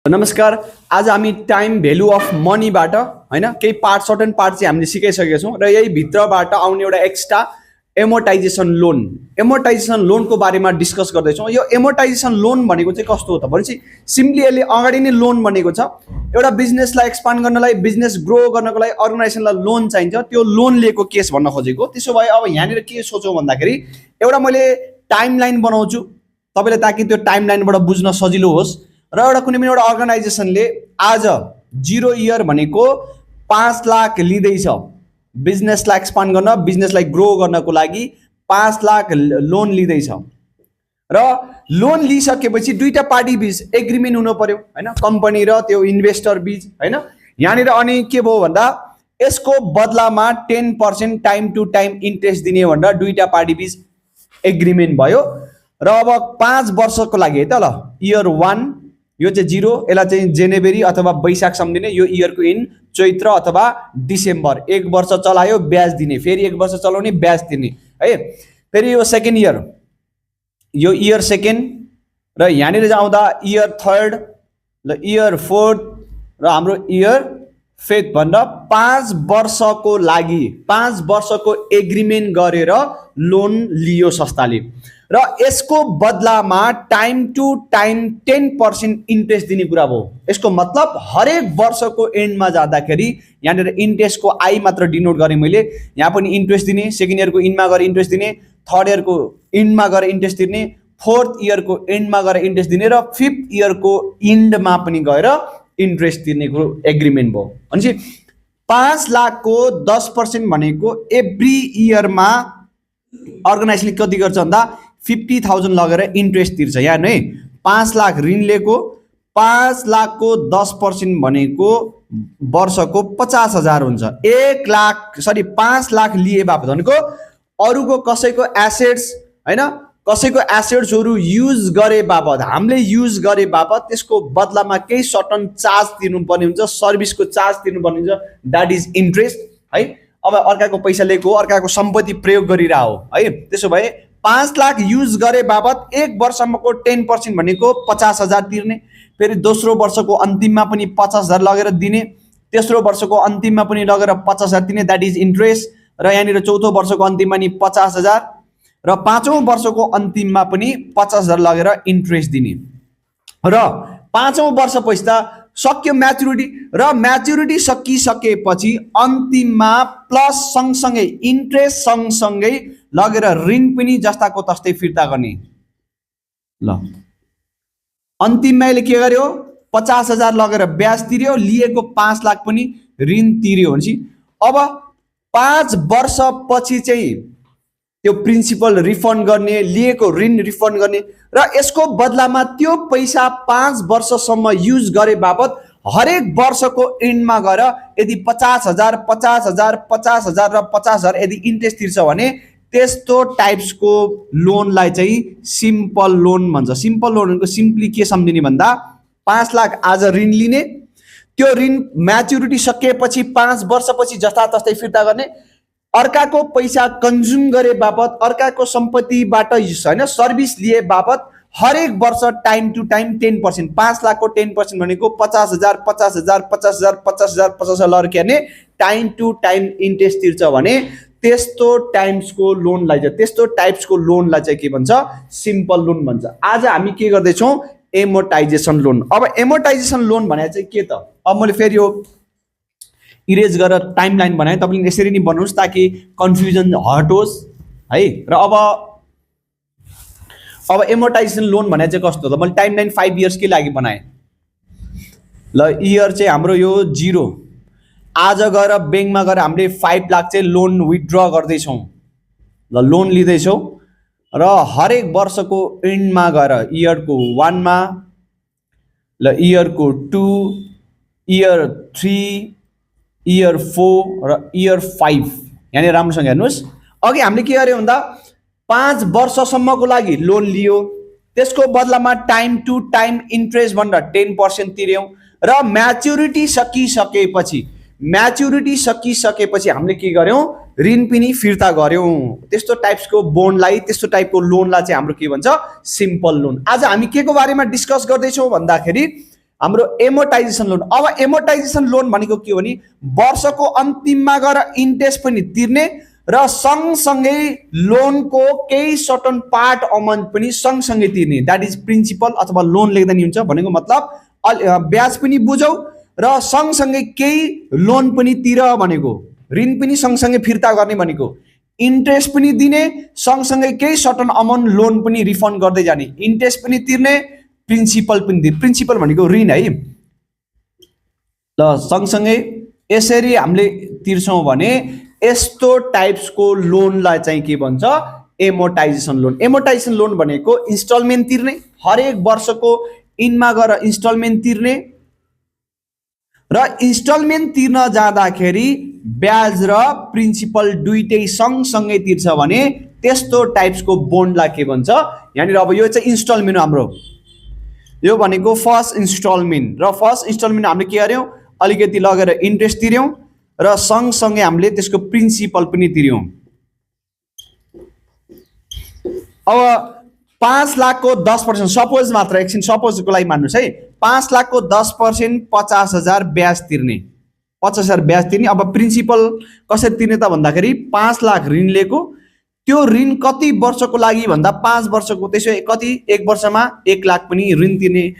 नमस्कार। आज हामी टाइम भेल्यु अफ मनीबाट हैन केही पार्ट सर्टेन पार्ट चाहिँ हामीले सिकाइसकेका छौँ र यही भित्रबाट आउने एउटा एक्स्ट्रा एमोर्टाइजेसन लोनको बारेमा डिस्कस गर्दैछौँ। यो एमोर्टाइजेसन लोन भनेको चाहिँ कस्तो हो त भनेपछि सिम्पली यसले अगाडि नै लोन भनेको छ। एउटा बिजनेसलाई एक्सपान्ड गर्नलाई, बिजनेस ग्रो गर्नको लागि अर्गनाइजेसनलाई लोन चाहिन्छ, त्यो लोन लिएको केस भन्न खोजेको। त्यसो भए अब यहाँनिर के सोचौँ भन्दाखेरि एउटा मैले टाइमलाइन बनाउँछु तपाईँले, ताकि त्यो टाइमलाइनबाट बुझ्न सजिलो होस्। र एउटा कुनै पनि एउटा अर्गनाइजेसनले आज 0 इयर भनेको 5 लाख लिँदैछ बिजनेसलाई एक्सपान्ड गर्न, बिजनेसलाई ग्रो गर्नको लागि 5 लाख लोन लिँदैछ। र लोन लिइसकेपछि दुईटा पार्टी बीच एग्रिमेन्ट हुनु पर्यो हैन, कम्पनी र त्यो इन्भेस्टर बीच हैन। यहाँनिर अनि के भयो भन्दा यसको बदलामा 10% टाइम टु टाइम इन्ट्रेस्ट दिने भनेर दुईटा पार्टी बीच एग्रिमेन्ट भयो। र अब 5 वर्षको लागि है त, ल इयर 1 यो चाहिँ 0, यसलाई चाहिँ जनवरी अथवा वैशाखसम्म दिने, यो इयरको इन चैत्र अथवा डिसेम्बर, 1 वर्ष चलायो ब्याज दिने, फेरि 1 वर्ष चलाउने ब्याज दिने है। फेरि यो सेकेन्ड इयर, यो इयर सेकेन्ड, र यहाँनिर आउँदा इयर थर्ड, ल इयर फोर्थ र हाम्रो इयर फिफ्थ भनेर 5 वर्षको लागि 5 वर्षको एग्रिमेन्ट गरेर लोन लियो संस्थाले। र यसको बदलामा टाइम टु टाइम 10% इन्ट्रेस्ट दिने कुरा भयो। यसको मतलब हरेक वर्षको एन्डमा जाँदाखेरि यहाँनिर इन्ट्रेस्टको आई मात्र डिनोट गरेँ मैले, यहाँ पनि इन्ट्रेस्ट दिने, सेकेन्ड इयरको इन्डमा गएर इन्ट्रेस्ट दिने, थर्ड इयरको इन्डमा गएर इन्ट्रेस्ट दिने, फोर्थ इयरको एन्डमा गएर इन्ट्रेस्ट दिने, र फिफ्थ इयरको इन्डमा पनि गएर इन्ट्रेस्ट दिनेको एग्रिमेन्ट भयो। भनेपछि 5 लाखको 10% भनेको एभ्री इयरमा अर्गनाइजेसनले कति गर्छ भन्दा 50,000 लगेर इन्ट्रेस्ट तिर्छ। यहाँ नै 5 लाख ऋण लिएको, 5 लाखको 10% भनेको वर्षको 50,000 हुन्छ। 5 लाख लिए बापत भनेको अरूको कसैको एसेट्स हैन, कसैको एसेट्सहरू युज गरे बापत, हामीले युज गरे बापत त्यसको बदलामा केही सर्टन चार्ज तिर्नुपर्ने हुन्छ, सर्भिसको चार्ज तिर्नुपर्ने हुन्छ, द्याट इज इन्ट्रेस्ट है। अब अर्काको पैसा लिएको, अर्काको सम्पत्ति प्रयोग गरिरह हो है। त्यसो भए 5 लाख युज गरे बापत 1 वर्षको 10% भनेको 50,000 तिर्ने, फेरि दोस्रो वर्षको अन्तिममा पनि 50,000 लगेर दिने, तेस्रो वर्षको अन्तिममा पनि लगेर 50,000 दिने, द्याट इज इन्ट्रेस्ट। र यहाँनिर चौथो वर्षको अन्तिममा नि 50,000 र पाँचौं वर्षको अन्तिममा पनि 50,000 लगेर इन्ट्रेस्ट दिने। र 5औं वर्ष पछिता सक्यो म्याच्युरिटी, र म्याच्युरिटी सकिसकेपछि अन्तिममा प्लस सँगसँगै इन्ट्रेस्ट सँगसँगै लगेर ऋण पनि जस्ताको तस्तै फिर्ता गर्ने। ल अन्तिममा यसले के गर्यो, 50,000 लगेर ब्याज तिर्यो, लिएको 5 लाख पनि ऋण तिर्यो। भनेपछि अब 5 वर्षपछि चाहिँ त्यो प्रिन्सिपल रिफन्ड गर्ने, लिएको ऋण रिफन्ड गर्ने, र यसको बदलामा त्यो पैसा 5 वर्षसम्म युज गरे बापत हरेक वर्षको एन्डमा गएर यदि 50,000 50,000 50,000 र 50,000 यदि इन्ट्रेस्ट तिर्छ भने त्यस्तो टाइप्सको लोनलाई चाहिँ सिम्पल लोन भन्छ। सिम्पल लोन भनेको सिम्पली के सम्झिने भन्दा 5 लाख आज ऋण लिने, त्यो ऋण म्याच्युरिटी सकिएपछि 5 वर्षपछि जस्तातस्तै फिर्ता गर्ने, अर्काको पैसा कन्ज्युम गरे बापत, अर्काको सम्पत्तिबाट हैन सर्भिस लिए बापत हरेक वर्ष टाइम टु टाइम 10%, 5 लाखको 10% भनेको 50,000 50,000 50,000 50,000 50,000 लगेर के गर्ने टाइम टु टाइम इन्ट्रेस्ट तिर्छ भने त्यस्तो टाइप्सको लोनलाई चाहिँ के भन्छ, सिम्पल लोन भन्छ। आज हामी के गर्दैछौँ, एमोर्टाइजेसन लोन। अब एमोर्टाइजेसन लोन भने चाहिँ के त, अब मैले फेरि यो इरेज गरेर टाइमलाइन बनाएँ, तपाईँले यसरी नै बनाउनुहोस् ताकि कन्फ्युजन हटोस् है। र अब एमोर्टाइजेसन लोन भने चाहिँ कस्तो त, मैले टाइमलाइन 5 इयर्स के लागि बनाएँ। ल इयर चाहिँ हाम्रो यो 0, आज गएर ब्याङ्कमा गएर हामीले 5 लाख चाहिँ लोन विथड्र गर्दैछौँ, ल लोन लिँदैछौँ, र हरेक वर्षको एन्डमा गएर इयरको 1 मा, ल इयरको 2, इयर 3, इयर 4 र इयर 5, यहाँनिर राम्रोसँग हेर्नुहोस्। अघि हामीले के गर्यौँ भन्दा 5 वर्षसम्मको लागि लोन लियो, त्यसको बदलामा टाइम टु टाइम इन्ट्रेस्ट भनेर 10% तिर्यौँ, र म्याच्युरिटी सकिसकेपछि हामीले के गर्यौँ, ऋण पनि फिर्ता गर्यौँ। त्यस्तो टाइप्सको बोन्डलाई, त्यस्तो टाइपको लोनलाई चाहिँ हाम्रो के भन्छ, सिम्पल लोन। आज हामी के को बारेमा डिस्कस गर्दैछौँ भन्दाखेरि हाम्रो एमोर्टाइजेसन लोन। अब एमोर्टाइजेसन लोन भनेको के हो भने वर्षको अन्तिममा गएर इन्ट्रेस्ट पनि तिर्ने र सँगसँगै लोनको केही सर्टन पार्ट अमाउन्ट पनि सँगसँगै तिर्ने, द्याट इज प्रिन्सिपल अथवा लोन लेख्दा नि हुन्छ भनेको मतलब ब्याज पनि बुझौ र सँगसँगै केही लोन पनि तिर भनेको, ऋण पनि सँगसँगै फिर्ता गर्ने भनेको, इन्ट्रेस्ट पनि दिने सँगसँगै केही सर्टन अमाउन्ट लोन पनि रिफन्ड गर्दै जाने, इन्ट्रेस्ट पनि तिर्ने प्रिन्सिपल पनि दिने। प्रिन्सिपल भनेको ऋण है ल, सँगसँगै यसरी हामीले तिर्छौँ भने यस्तो टाइप्सको लोनलाई चाहिँ के भन्छ एमोर्टाइजेसन लोन। एमोर्टाइजेसन लोन भनेको इन्स्टलमेन्ट तिर्ने, हरेक वर्षको इनमा गएर इन्स्टलमेन्ट तिर्ने र इन्स्टलमेन्ट तिर्न जाँदाखेरि ब्याज र प्रिन्सिपल दुईटै सँगसँगै तिर्छ भने त्यस्तो टाइप्सको बोन्डलाई के भन्छ यहाँनिर। अब यो चाहिँ इन्स्टलमेन्ट हो हाम्रो, यो भनेको फर्स्ट इन्स्टलमेन्ट र फर्स्ट इन्स्टलमेन्ट हामीले के गर्यौँ अलिकति लगेर इन्ट्रेस्ट तिर्यौँ र सँगसँगै हामीले त्यसको प्रिन्सिपल पनि तिर्यौँ। अब 5 लाखको 10% सपोज मात्र एकछिन सपोजको लागि मान्नुहोस् है, 5 लाखको 10% 50,000 ब्याज तिर्ने, 50,000 ब्याज तिर्ने। अब प्रिन्सिपल कसरी तिर्ने त भन्दाखेरि 5 लाख ऋण लिएको, त्यो ऋण कति वर्षको लागि भन्दा 5 वर्षको, त्यसो कति 1 वर्षमा 1 लाख पनि ऋण तिर्ने।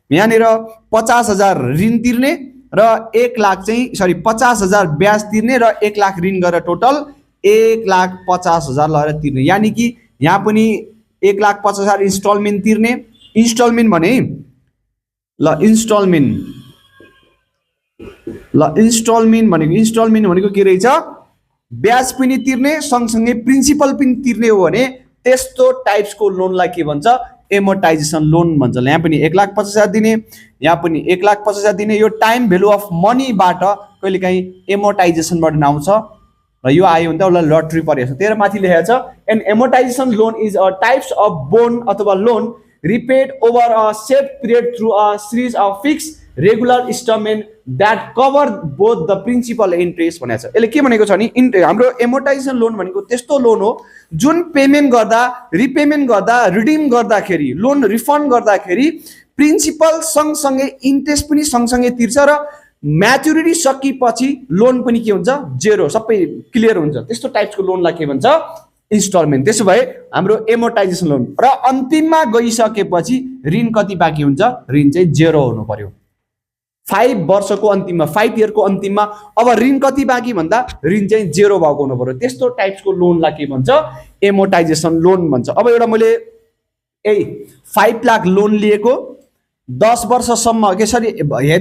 यहाँनिर 50,000 ऋण तिर्ने र 1 लाख चाहिँ 50,000 ब्याज तिर्ने र 1 लाख ऋण गरेर टोटल 1,50,000 लगेर तिर्ने, यानि कि यहाँ पनि 1,50,000 इन्स्टलमेन्ट तिर्ने। इन्स्टलमेन्ट भने ल इन्स्टलमेन्ट भनेको के रहेछ ब्याज पनि तिर्ने सँगसँगै प्रिन्सिपल पनि तिर्ने हो भने त्यस्तो टाइप्सको लोनलाई के भन्छ एमोर्टाइजेसन लोन भन्छ। यहाँ पनि 1,50,000 दिने, यहाँ पनि 1,50,000 दिने। यो टाइम भेल्यु अफ मनीबाट कहिलेकाहीँ एमोर्टाइजेसनबाट आउँछ र यो आयो भने त उसलाई लटरी परेको छ। तेरो माथि लेखेको छ an amortization loan is a types of bond अथवा loan repaid over a set period through a series of fix regular instalment that cover both the principal interest भनेको छ। यसले के भनेको छ भने हाम्रो एमोर्टाइजेसन लोन भनेको त्यस्तो लोन हो जुन पेमेन्ट गर्दा रिपेमेन्ट गर्दा रिडिम गर्दाखेरि लोन रिफन्ड गर्दाखेरि प्रिन्सिपल सँगसँगै इन्ट्रेस्ट पनि सँगसँगै तिर्छ र म्याच्युरिटी सकिएपछि लोन पनि के हुन्छ जेरो, सबै क्लियर हुन्छ। त्यस्तो टाइप्सको लोनलाई के भन्छ इन्स्टलमेन्ट। त्यसो भए हाम्रो एमोर्टाइजेसन लोन र अन्तिममा गइसकेपछि ऋण कति बाँकी हुन्छ, ऋण चाहिँ जेरो हुनु पर्यो। 5 वर्षको अन्तिममा 5 इयरको अन्तिममा अब ऋण कति बाँकी भन्दा ऋण चाहिँ जेरो भएको हुनु पर्यो। त्यस्तो टाइप्सको लोनलाई के भन्छ एमोर्टाइजेसन लोन भन्छ। अब एउटा मैले 5 लाख लोन लिएको 10 वर्षसम्म यसरी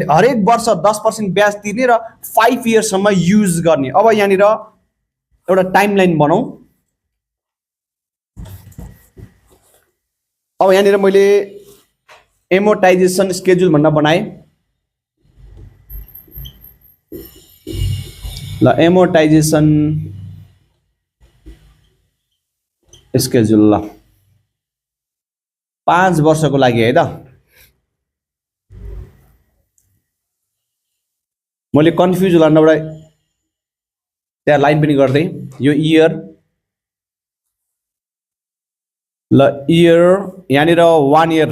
हरेक वर्ष 10% ब्याज तिर्ने र 5 इयरसम्म युज गर्ने। अब यहाँनिर एउटा टाइमलाइन बनाऊ। अब यहाँनिर मैले एमोर्टाइजेसन स्केड्युल भन्न बनाएँ ल, एमोर्टाइजेसन स्केड्युल ल 5 वर्षको लागि है त। मैले कन्फ्युज होला एउटा त्यहाँ लाइन पनि गर्दै यो इयर ल, इयर यहाँनिर 1 year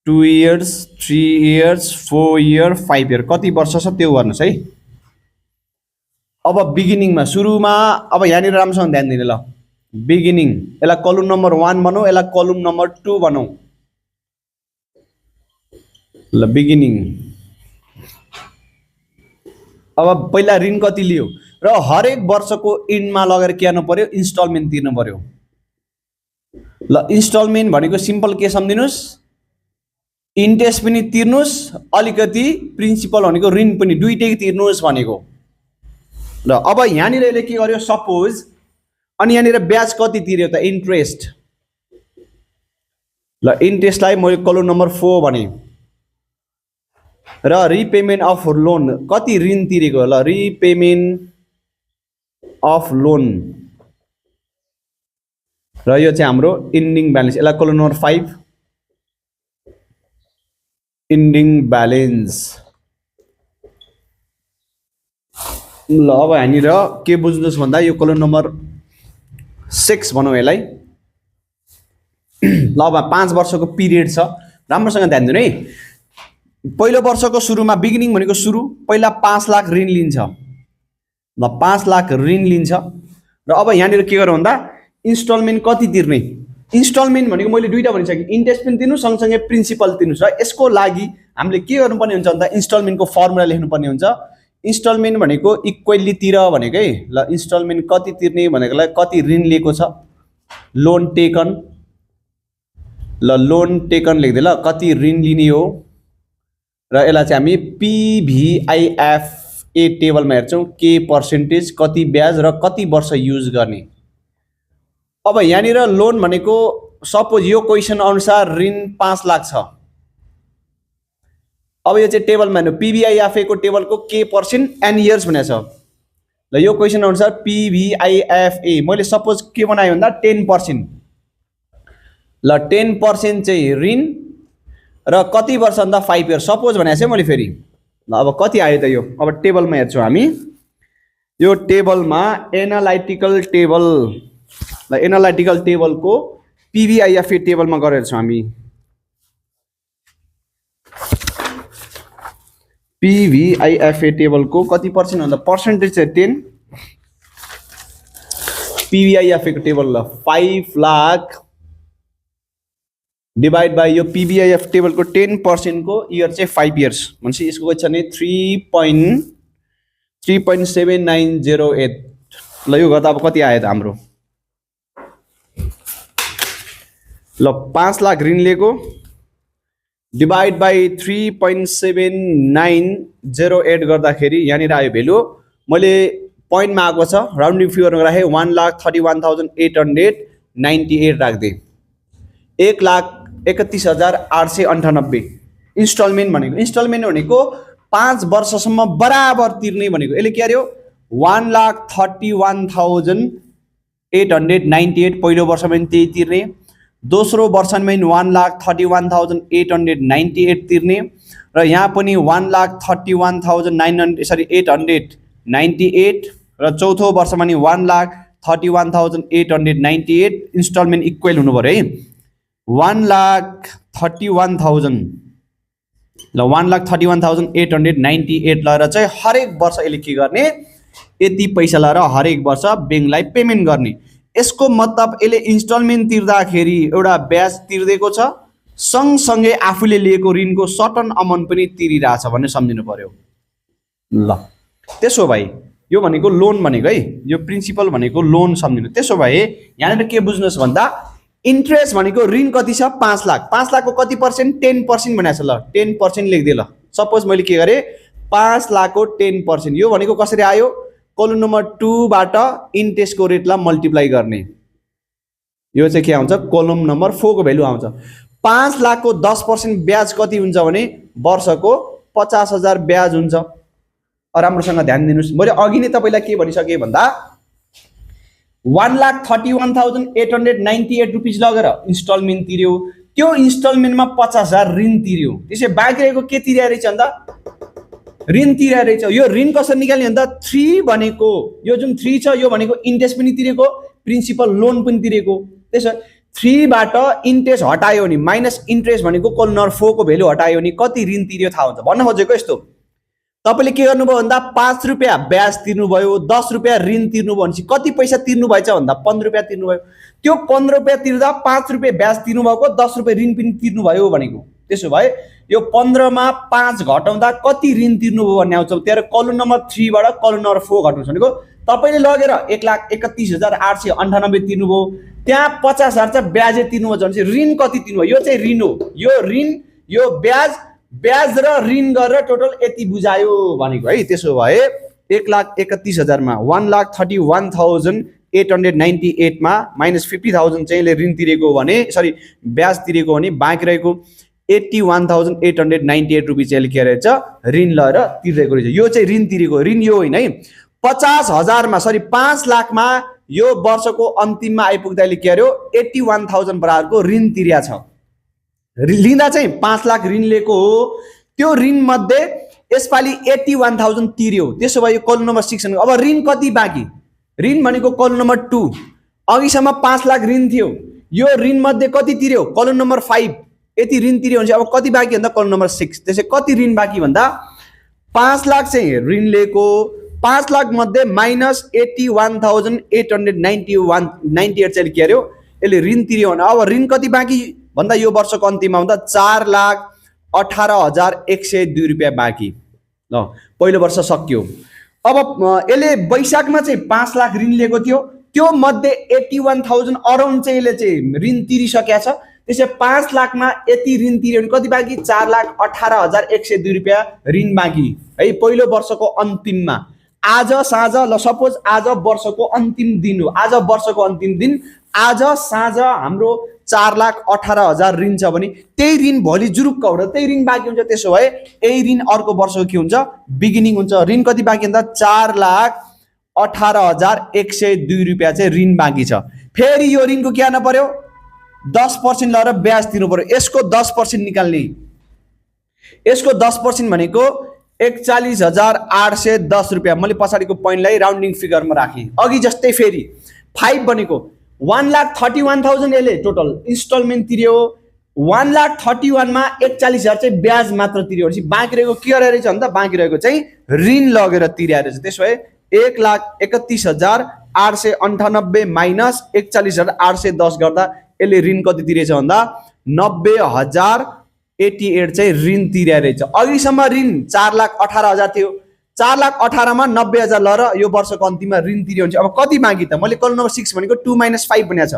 2 years 3 years 4 year 5 year कति वर्ष छ त्यो गर्नुहोस् है। अब बिगिनिङमा सुरुमा अब यहाँनिर राम्रोसँग ध्यान दिने ल, बिगिनिङ यसलाई कलम नम्बर 1 बनाऊ, यसलाई कलम नम्बर 2 बनाऊ ल। बिगिनिङ अब पहिला ऋण कति लियो र हरेक वर्षको इन्डमा लगेर के गर्नु पर्यो इन्स्टलमेन्ट तिर्नु पर्यो ल। इन्स्टलमेन्ट भनेको सिम्पल के सम्झिनुहोस्, इन्ट्रेस्ट पनि तिर्नुहोस् अलिकति प्रिन्सिपल भनेको ऋण पनि दुईटै तिर्नुहोस् भनेको ल। अब यहाँनिर यसले के गर्यो सपोज, अनि यहाँनिर ब्याज कति तिर्यो त इन्ट्रेस्ट ल। इन्ट्रेस्टलाई मैले कलम नम्बर 4 भने र रिपेमेन्ट अफ लोन कति ऋण तिरेको ल, रिपेमेन्ट अफ लोन र यो चाहिँ हाम्रो इन्डिङ ब्यालेन्स, यसलाई कलम नम्बर 5 इन्डिङ ब्यालेन्स ल। अब यहाँनिर के बुझ्नुहोस् भन्दा यो कलम नम्बर 6 भनौँ यसलाई ल। अब 5 वर्षको पिरियड छ, राम्रोसँग ध्यान दिनु है। पहिलो वर्षको सुरुमा बिगिनिङ भनेको सुरु पहिला 5 लाख ऋण लिन्छ ल 5 लाख ऋण लिन्छ र अब यहाँनिर के गर्नु भन्दा इन्स्टलमेन्ट कति तिर्ने इन्स्टलमेन्ट भनेको मैले दुईटा भनिसकेँ इन्ट्रेस्ट पनि तिर्नु सँगसँगै प्रिन्सिपल तिर्नु र यसको लागि हामीले के गर्नुपर्ने हुन्छ भन्दा इन्स्टलमेन्टको फर्मुला लेख्नुपर्ने हुन्छ इन्स्टलमेन्ट भनेको इक्वल्ली तिर भनेको है ल इन्स्टलमेन्ट कति तिर्ने भनेकोलाई कति ऋण लिएको छ लोन टेकन ल लोन टेकन लेख्दै ल कति ऋण लिने हो र यसलाई चाहिँ हामी PVIFA टेबलमा हेर्छौँ के पर्सेन्टेज कति ब्याज र कति वर्ष युज गर्ने अब यहाँनिर लोन भनेको सपोज यो क्वेसन अनुसार ऋण 5 लाख छ अब यो चाहिँ टेबलमा हेर्नु PVIFA को टेबलको के पर्सेन्ट एन्ड इयर्स भनेको छ ल यो क्वेसन अनुसार PVIFA मैले सपोज के बनाएँ भन्दा 10% ल 10% चाहिँ ऋण र कति वर्ष भन्दा 5 इयर सपोज भनेको चाहिँ मैले फेरि ल अब कति आयो त यो अब टेबलमा हेर्छौँ हामी यो टेबलमा एनालाइटिकल टेबल ल एनालाइटिकल टेबलको PVIFA टेबलमा गरेर छौँ हामी PVIFA टेबलको कति पर्सेन्ट भन्दा पर्सेन्टेज चाहिँ 10 PVIFA को टेबल ल 5 लाख डिवाइड बाई यो PVIFA टेबलको 10% को इयर चाहिँ 5 इयर्स भनेपछि यसको कति छ भने 3.7908 ल यो गर्दा अब कति आयो त हाम्रो ल 5 लाख ऋण लिएको डिवाइड बाई 3.7908 गर्दाखेरि यहाँनिर आयो भेल्यु मैले पोइन्टमा आएको छ राउन्डिङ फिगर राखेँ 1,31,898 राख्दिएँ 1,31,898 इन्स्टलमेन्ट भनेको 5 वर्षसम्म बराबर तिर्ने भनेको यसले के गर्यो 1,31,898 पहिलो वर्षमा पनि त्यही तिर्ने दोस्रो वर्षमा पनि 1,31,898 तिर्ने र यहाँ पनि 1,31,898 र चौथो वर्षमा पनि 1,31,898 इन्स्टलमेन्ट इक्वल हुनु पर्यो है 1,31,000 ल 1,31,898 लगाएर चाहिँ हरेक वर्ष यसले के गर्ने यति पैसा लगाएर हरेक वर्ष ब्याङ्कलाई पेमेन्ट गर्ने यसको मतलब यसले इन्स्टलमेन्ट तिर्दाखेरि एउटा ब्याज तिर्देको छ सँगसँगै आफूले लिएको ऋणको सर्टन अमाउन्ट पनि तिरिरहेछ भन्ने सम्झिनु पर्यो ल त्यसो भए यो भनेको लोन भनेको है यो प्रिन्सिपल भनेको लोन सम्झिनु त्यसो भए यहाँनिर के बुझ्नुहोस् भन्दा इन्ट्रेस्ट भनेको ऋण कति छ 5 लाख 5 लाखको कति पर्सेन्ट 10% भनेको छ ल 10% लेख्दिएँ ल सपोज मैले के गरेँ 5 लाखको 10% यो भनेको कसरी आयो कोलम नम्बर 2 बाट इन्ट्रेस्टको रेटलाई मल्टिप्लाई गर्ने यो चाहिँ के आउँछ कोलम नम्बर 4 को भ्यालु आउँछ 5 लाखको 10% ब्याज कति हुन्छ भने वर्षको 50,000 ब्याज हुन्छ राम्रोसँग ध्यान दिनुस् मैले अघि नै तपाईलाई के भनिसके भन्दा 1,31,898 रुपैयाँ लगेर इन्स्टलमेन्ट तिर्यो त्यो इन्स्टलमेन्टमा 50,000 ऋण तिर्यो त्यसै बाँकी रहेको के तिर्या रहेछ भन्दा ऋण तिर्या रहेछ यो ऋण कसरी निकाल्ने भन्दा 3 भनेको यो जुन 3 छ यो भनेको इन्ट्रेस्ट पनि तिरेको प्रिन्सिपल लोन पनि तिरेको त्यसो 3 बाट इन्ट्रेस्ट हटायो भने माइनस इन्ट्रेस्ट भनेको कोलम नम्बर 4 को भ्यालु हटायो भने कति ऋण तिर्यो थाहा हुन्छ भन्न खोजेको यस्तो तपाईले के गर्नुभयो भन्दा 5 रुपैयाँ ब्याज तिर्नुभयो 10 रुपैयाँ ऋण तिर्नुभयो भनेपछि कति पैसा तिर्नु भएछ भन्दा 15 रुपैयाँ तिर्नुभयो त्यो 15 रुपैयाँ तिर्दा 5 रुपैयाँ ब्याज तिर्नुभएको 10 रुपैयाँ ऋण पनि तिर्नुभयो भनेको त्यसो भए यो 15 मा 5 घटाउँदा कति ऋण तिर्नुभयो भन्ने आउँछ त्यहाँ कोलम नम्बर 3 बाट कोलम नम्बर 4 घटाउँछ भनेको तपाईले लगेर 1,31,898 तिर्नुभयो त्यहाँ 50,000 चाहिँ ब्याज तिर्नुभयो भने ऋण कति तिर्नुभयो यो चाहिँ ऋण हो यो ऋण यो ब्याज र ऋण गरेर टोटल यति बुझायो भनेको है त्यसो भए 1,31,000 मा 1,31,898 मा माइनस 50,000 चाहिँ ऋण तिरेको भने सरी ब्याज तिरेको भने बाँकी रहेको 81,898 रुपैयाँ चाहिँ के रहेछ ऋण लगेर तिरेको रहेछ यो चाहिँ ऋण तिरेको ऋण यो होइन है 50,000 मा सरी 5 लाख मा यो वर्षको अन्तिममा आइपुग्दा के गर्यो 81,000 बराबरको ऋण तिर्या छ लिँदा चाहिँ 5 लाख ऋण लिएको हो त्यो ऋण मध्ये यसपालि 81,000 तिर्यो त्यसो भए यो कोलम नम्बर 6 अब ऋण कति बाँकी ऋण भनेको कोलम नम्बर 2 अघिसम्म 5 लाख ऋण थियो यो ऋण मध्ये कति तिर्यो कोलम नम्बर 5 यति ऋण तिर्यो भने अब कति बाँकी भन्दा कलम नम्बर 6 त्यसै कति ऋण बाँकी भन्दा 5 लाख चाहिँ ऋण लिएको 5 लाख मध्ये माइनस 81,898 चाहिँ के अरे यसले ऋण तिर्यो भने अब ऋण कति बाँकी भन्दा यो वर्षको अन्तिममा हुँदा 4,18,102 रुपियाँ बाँकी ल पहिलो वर्ष सक्यो। अब यसले वैशाखमा चाहिँ 5 लाख ऋण लिएको थियो त्यो मध्ये 81,000 अराउन्ड चाहिँ यसले चाहिँ ऋण तिरिसकेको छ त्यसै 5 लाखमा यति ऋण तिर्यो भने कति बाँकी 4,18,102 रुपियाँ ऋण बाँकी है पहिलो वर्षको अन्तिममा। आज साँझ ल सपोज आज वर्षको अन्तिम दिन हो आज वर्षको अन्तिम दिन आज साँझ हाम्रो 4,18,000 ऋण छ भने त्यही ऋण भोलि जुरुक्क हुँदा त्यही ऋण बाँकी हुन्छ। त्यसो भए यही ऋण अर्को वर्षको के हुन्छ बिगिनिङ हुन्छ। ऋण कति बाँकी भन्दा 4,18,102 रुपियाँ चाहिँ ऋण बाँकी छ। फेरि यो ऋणको के गर्न पर्यो 10% लगाएर ब्याज तिर्नु पर्यो। यसको 10% निकाल्ने यसको 10% भनेको 41,810 रुपियाँ। मैले पछाडिको पोइन्टलाई राउन्डिङ फिगरमा राखेँ अघि जस्तै फेरि 5 भनेको 1,31,000 यसले टोटल इन्स्टलमेन्ट तिर्यो 1,31,000 मा 41,000 चाहिँ ब्याज मात्र तिर्यो भनेपछि बाँकी रहेको के रहेछ भन्दा बाँकी रहेको चाहिँ ऋण लगेर तिर्याएर छ। त्यसो भए 1,31,898 माइनस 41,810 गर्दा यसले ऋण कति तिरेछ भन्दा 90,088 चाहिँ ऋण तिर्यारहेछ। अघिसम्म ऋण 4,18,000 थियो 4,18,000 मा 90,000 लर यो वर्षको अन्तिममा ऋण तिर्यो भने अब कति बाँकी त मैले कलम नम्बर 6 भनेको 2 - 5 भनेको छ।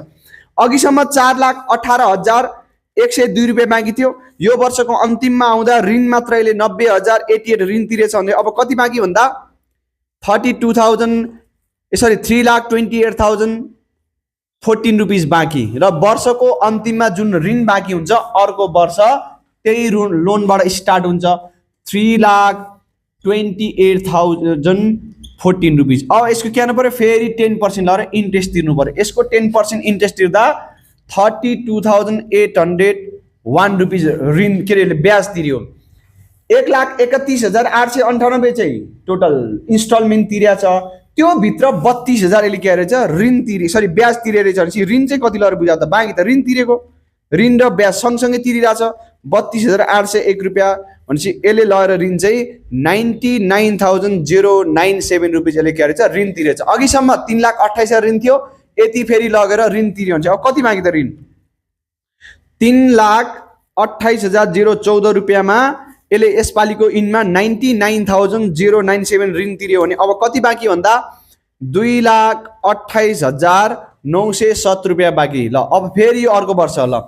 अघिसम्म 4,18,102 रुपियाँ बाँकी थियो यो वर्षको अन्तिममा आउँदा ऋण मात्र यसले 90,088 ऋण तिरेछ भने अब कति बाँकी भन्दा 3,28,014 रुपिस बाँकी र वर्षको अन्तिममा जुन ऋण बाँकी हुन्छ अर्को वर्ष त्यही लोनबाट स्टार्ट हुन्छ 3,28,014 रुपिस। अब यसको के गर्नु पर्यो फेरि 10% लगाएर इन्ट्रेस्ट तिर्नु पर्यो। यसको 10% इन्ट्रेस्ट तिर्दा 32,801 रुपिस ऋण के अरे ब्याज तिर्यो। 1,31,898 चाहिँ टोटल इन्स्टलमेन्ट तिर्या छ त्यो भित्र 32,000 यसले के गरेछ ऋण तिरे सरी ब्याज तिरेछ भनेपछि ऋण चाहिँ कति लगाएर बुझाउ त बाँकी त ऋण तिरेको ऋण र ब्याज सँगसँगै तिरिरहेछ 32,801 रुपियाँ भनेपछि यसले लगेर ऋण चाहिँ 99,097 रुपिस यसले के गरेछ ऋण तिरेछ। अघिसम्म 3,28,000 ऋण थियो यति फेरि लगेर ऋण तिर्यो भने अब कति बाँकी त ऋण 3,28,014 रुपियाँमा यसले यसपालिको इनमा 99,097 ऋण तिर्यो भने अब कति बाँकी भन्दा 2,28,907 रुपियाँ बाँकी। ल अब फेरि यो अर्को वर्ष ल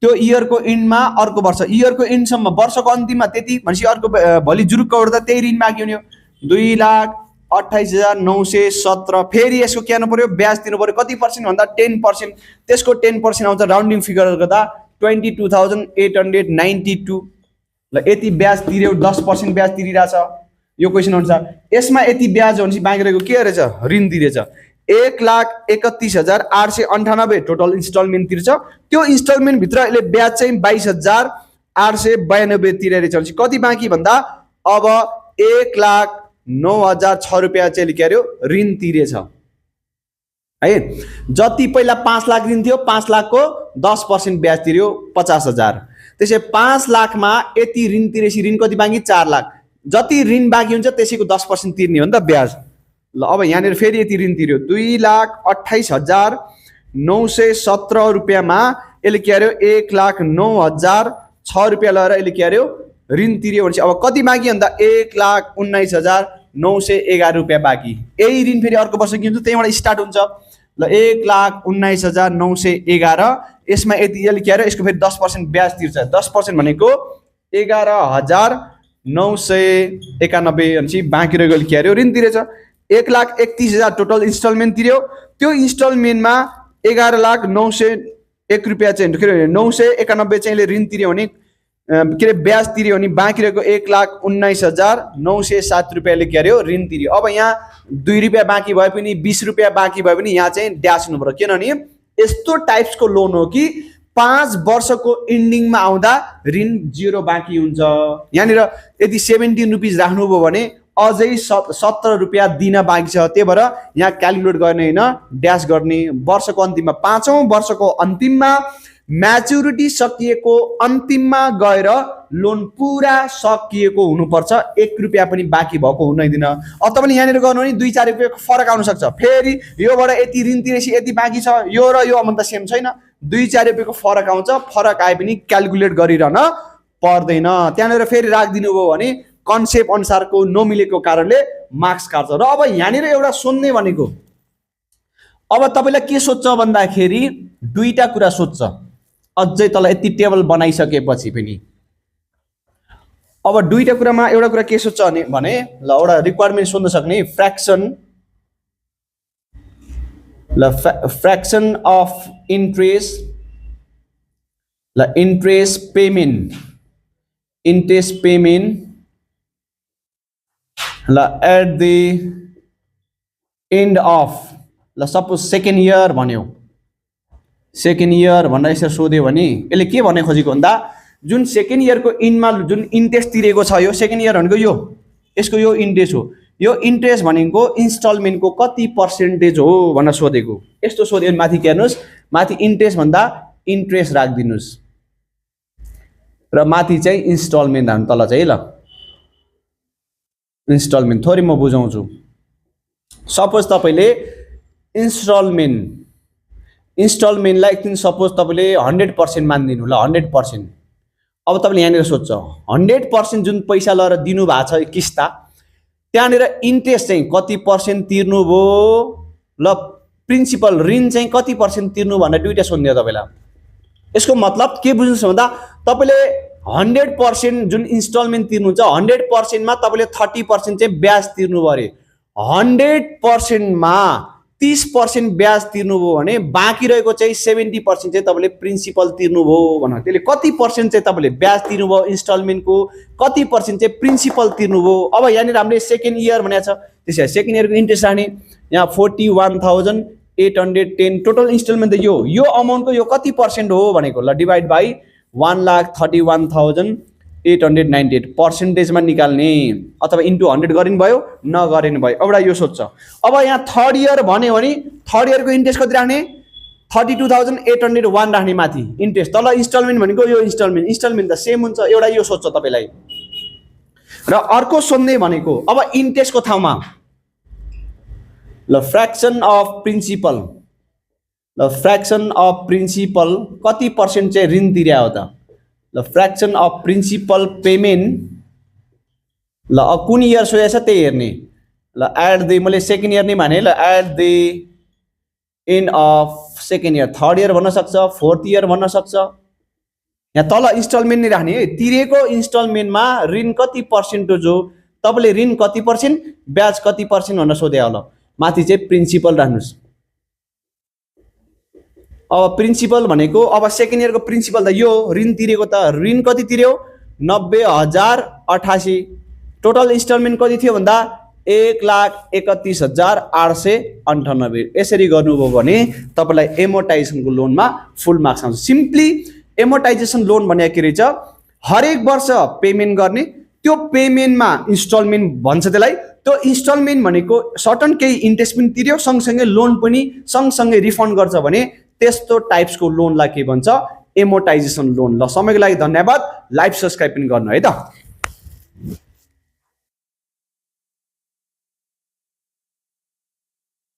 त्यो इयरको इन्डमा अर्को वर्ष इयरको इन्डसम्म वर्षको अन्तिममा त्यति भनेपछि अर्को भोलि जुरुक्क उठ्दा त्यही ऋण बाँकी हुने हो 2,28,917 फेरि यसको के गर्नु पर्यो ब्याज तिर्नु पर्यो कति पर्सेन्ट भन्दा 10% त्यसको 10% आउँछ राउन्डिङ फिगर गर्दा 22,892 ल यति ब्याज तिर्यो 10% ब्याज तिरिरहेछ यो क्वेसन अनुसार। यसमा यति ब्याज हो भनेपछि बाँकी रहेको के रहेछ ऋण तिरेछ 1,31,898 टोटल इन्स्टलमेन्ट तिर्छ त्यो इन्स्टलमेन्ट भित्र यसले ब्याज चाहिँ 22,892 तिरेछ भनेपछि कति बाँकी भन्दा अब 1,09,006 रुपियाँ चाहिँ के अरे ऋण तिरेछ है। जति पहिला 5 लाख ऋण थियो 5 लाखको 10% ब्याज तिर्यो 50,000 त्यसै 5 लाखमा यति ऋण तिरेपछि ऋण कति बाँकी 4 लाख जति ऋण बाँकी हुन्छ त्यसैको 10% तिर्ने हो नि त ब्याज। ल अब यहाँनिर फेरि यति ऋण तिर्यो 2,28,917 रुपियाँमा यसले के गर्यो 1,09,006 रुपियाँ लगाएर यसले के गर्यो ऋण तिर्यो भनेपछि अब कति बाँकी भन्दा 1,19,911 रुपियाँ बाँकी। यही ऋण फेरि अर्को वर्ष के हुन्छ त्यहीबाट स्टार्ट हुन्छ ल 1,19,911 यसमा यति यसले के गर्यो यसको फेरि 10% ब्याज तिर्छ 10% भनेको 11,991 भनेपछि बाँकी रहेको के गर्यो ऋण तिरेछ 1,31,000 टोटल इन्स्टलमेन्ट तिर्यो त्यो इन्स्टलमेन्टमा 11,09,01 रुपियाँ चाहिँ के अरे 991 चाहिँ ऋण तिर्यो भने के अरे ब्याज तिर्यो भने बाँकी रहेको 1,19,907 रुपियाँले के गर्यो ऋण तिर्यो। अब यहाँ 2 रुपियाँ बाँकी भए पनि 20 रुपियाँ बाँकी भए पनि यहाँ चाहिँ ड्यास हुनु पर्यो किनभने यस्तो टाइप्सको लोन हो कि 5 वर्षको इन्डिङमा आउँदा ऋण 0 बाँकी हुन्छ। यहाँनिर यदि 17 रुपिस राख्नुभयो भने अझै 17 रुपियाँ दिन बाँकी छ त्यही भएर यहाँ क्यालकुलेट गर्ने होइन ड्यास गर्ने वर्षको अन्तिममा 5औं वर्षको अन्तिममा म्याच्युरिटी सकिएको अन्तिममा गएर लोन पुरा सकिएको हुनुपर्छ, 1 रुपियाँ पनि बाँकी भएको हुन दिन। अब तपाईँले यहाँनिर गर्नु भने 2-4 रुपियाँको फरक आउन सक्छ, फेरि योबाट यति ऋण तिरेपछि यति बाँकी छ, यो र यो अमाउन्ट त सेम छैन, 2-4 रुपियाँको फरक आउँछ, फरक आए पनि क्यालकुलेट गरिरहन पर्दैन। त्यहाँनिर फेरि राखिदिनु भयो भने कन्सेप्ट अनुसारको नमिलेको कारणले मार्क्स काट्छ। र अब यहाँनिर एउटा सोध्ने भनेको, अब तपाईँलाई के सोध्छ भन्दाखेरि दुईटा कुरा सोध्छ अझै तल यति टेबल बनाइसकेपछि पनि। अब दुईटा कुरामा एउटा कुरा के सोध्छ भने ल एउटा रिक्वायरमेन्ट सोध्न सक्ने फ्र्याक्सन, ल फ्र्याक्सन अफ इन्ट्रेस्ट, ल इन्ट्रेस्ट पेमेन्ट ल एट द एन्ड अफ, ल सपोज सेकेन्ड इयर भन्यो, सेकेन्ड इयर भनेर यसरी सोध्यो भने यसले के भन्ने खोजेको भन्दा जुन सेकेन्ड इयरको इन्डमा जुन इन्ट्रेस्ट तिरेको छ, यो सेकेन्ड इयर भनेको यो यसको यो इन्ट्रेस्ट हो, यो इन्ट्रेस्ट भनेको इन्स्टलमेन्टको कति पर्सेन्टेज हो भनेर सोधेको। यस्तो सोध्यो भने माथि के हेर्नुहोस्, माथि इन्ट्रेस्ट भन्दा इन्ट्रेस्ट राखिदिनुहोस् र माथि चाहिँ इन्स्टलमेन्ट हाल्नु तल चाहिँ। ल इन्स्टलमेन्ट थोरै म बुझाउँछु। सपोज तपाईँले इन्स्टलमेन्टलाई एकदिन सपोज तपाईँले 100% मानिदिनु, ल 100%। अब तपाईँले यहाँनिर सोध्छ 100% जुन पैसा लगेर दिनु भएको छ किस्ता, त्यहाँनिर इन्ट्रेस्ट चाहिँ कति पर्सेन्ट तिर्नु भयो, ल प्रिन्सिपल ऋण चाहिँ कति पर्सेन्ट तिर्नु भनेर दुईटा सोध्यो तपाईँलाई। यसको मतलब के बुझ्नुहोस् भन्दा तपाईँले 100% जुन इन्स्टलमेन्ट तिर्नुहुन्छ 100%मा तपाईँले 30% चाहिँ ब्याज तिर्नुभयो अरे, 100%मा 30% ब्याज तिर्नुभयो भने बाँकी रहेको चाहिँ 70% चाहिँ तपाईँले प्रिन्सिपल तिर्नुभयो भन्नु। त्यसले कति पर्सेन्ट चाहिँ तपाईँले ब्याज तिर्नुभयो इन्स्टलमेन्टको, कति पर्सेन्ट चाहिँ प्रिन्सिपल तिर्नुभयो। अब यहाँनिर हामीले सेकेन्ड इयर भनेको छ, त्यसै सेकेन्ड इयरको इन्ट्रेस्ट राख्ने, यहाँ 41,810 टोटल इन्स्टलमेन्ट त यो अमाउन्टको यो कति पर्सेन्ट हो भनेको, ल डिभाइड बाई 1,31,898 पर्सेन्टेजमा निकाल्ने, अथवा इन्टु 100 गरिनु भयो नगरिनु भयो, एउटा यो सोध्छ। अब यहाँ थर्ड इयर भन्यो भने थर्ड इयरको इन्ट्रेस्ट कति राख्ने, 32,801 राख्ने माथि इन्ट्रेस्ट, तल इन्स्टलमेन्ट भनेको यो इन्स्टलमेन्ट त सेम हुन्छ, एउटा यो सोध्छ तपाईँलाई। र अर्को सोध्ने भनेको अब इन्ट्रेस्टको ठाउँमा ल फ्र्याक्सन अफ प्रिन्सिपल, ल फ्र्याक्सन अफ प्रिन्सिपल कति पर्सेन्ट चाहिँ ऋण तिर्या हो त, ल फ्र्याक्सन अफ प्रिन्सिपल पेमेन्ट, ल अब कुन इयर सोधेको छ त्यही हेर्ने, ल एट द मैले सेकेन्ड इयर नै भने, ल at the end of second year, third year भन्न सक्छ, फोर्थ इयर भन्न सक्छ। यहाँ तल इन्स्टलमेन्ट नै राख्ने है, तिरेको इन्स्टलमेन्टमा ऋण कति पर्सेन्टेज हो, तपाईँले ऋण कति पर्सेन्ट ब्याज कति पर्सेन्ट भनेर सोधे होला, माथि चाहिँ प्रिन्सिपल राख्नुहोस्। अब प्रिन्सिपल भनेको अब सेकेन्ड इयरको प्रिन्सिपल त यो ऋण तिरेको त ऋण कति तिर्यो 90,088, टोटल इन्स्टलमेन्ट कति थियो भन्दा 1,31,898। यसरी गर्नुभयो भने तपाईँलाई एमोर्टाइजेसनको लोनमा फुल मार्क्स आउँछ। सिम्पली एमोर्टाइजेसन लोन भनेको के रहेछ, हरेक वर्ष पेमेन्ट गर्ने, त्यो पेमेन्टमा इन्स्टलमेन्ट भन्छ त्यसलाई, त्यो इन्स्टलमेन्ट भनेको सर्टन केही इन्ट्रेस्ट पनि तिर्यो सँगसँगै लोन पनि सँगसँगै रिफन्ड गर्छ भने त्यस्तो टाइप्सको लोनलाई के भन्छ, एमोर्टाइजेसन लोन। ल समयको लागि धन्यवाद, लाइभ सब्सक्राइब पनि गर्नु है त।